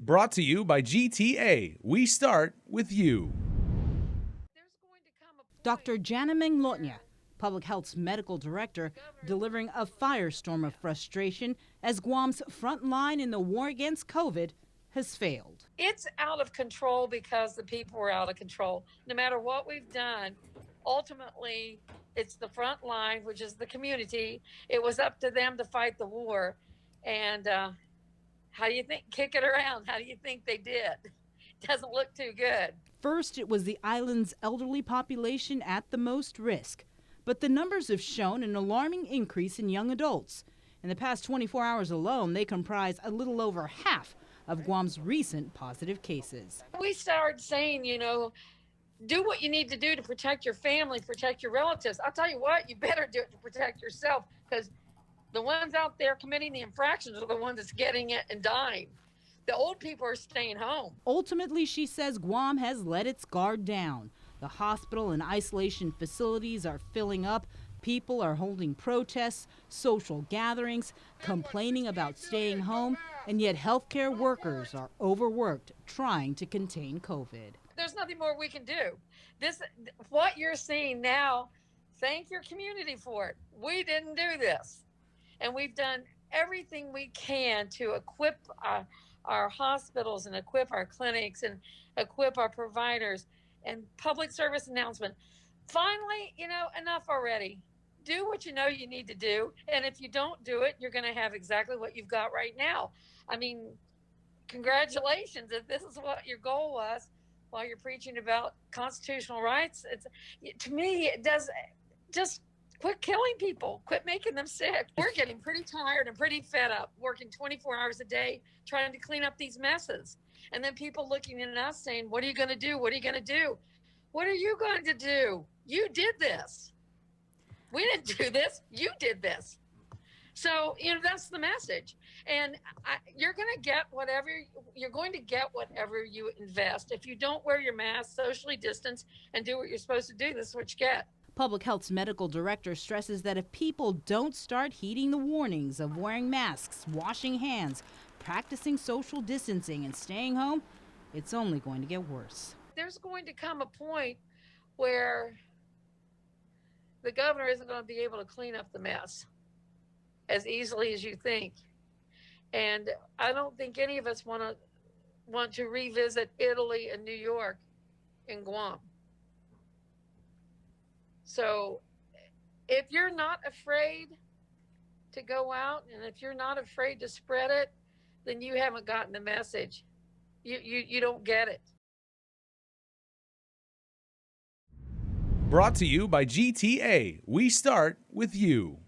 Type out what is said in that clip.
Brought to you by GTA. We start with you. Dr. Janna Manglona, Public Health's medical director, delivering a firestorm of frustration as Guam's front line in the war against COVID has failed. It's out of control because the people are out of control. No matter what we've done, ultimately, it's the front line, which is the community. It was up to them to fight the war. And how do you think, kick it around, how do you think they did? Doesn't look too good. First, it was the island's elderly population at the most risk. But the numbers have shown an alarming increase in young adults. In the past 24 hours alone, they comprise a little over half of Guam's recent positive cases. We started saying, do what you need to do to protect your family, protect your relatives. I'll tell you what, you better do it to protect yourself, because the ones out there committing the infractions are the ones that's getting it and dying. The old people are staying home. Ultimately, she says Guam has let its guard down. The hospital and isolation facilities are filling up. People are holding protests, social gatherings, complaining about staying home, and yet healthcare workers are overworked trying to contain COVID. There's nothing more we can do. What you're seeing now, thank your community for it. We didn't do this. And we've done everything we can to equip our hospitals and equip our clinics and equip our providers, and public service announcement. Finally, enough already. Do what you know you need to do. And if you don't do it, you're going to have exactly what you've got right now. I mean, congratulations. If this is what your goal was while you're preaching about constitutional rights, to me, it does just quit killing people, quit making them sick. We're getting pretty tired and pretty fed up working 24 hours a day trying to clean up these messes. And then people looking at us saying, what are you going to do? What are you going to do? What are you going to do? You did this. We didn't do this. You did this. So, that's the message. And you're going to get whatever you invest. If you don't wear your mask, socially distance, and do what you're supposed to do, this is what you get. Public Health's medical director stresses that if people don't start heeding the warnings of wearing masks, washing hands, practicing social distancing, and staying home, it's only going to get worse. There's going to come a point where the governor isn't going to be able to clean up the mess as easily as you think. And I don't think any of us want to revisit Italy and New York and Guam. So if you're not afraid to go out, and if you're not afraid to spread it, then you haven't gotten the message. You don't get it. Brought to you by GTA. We start with you.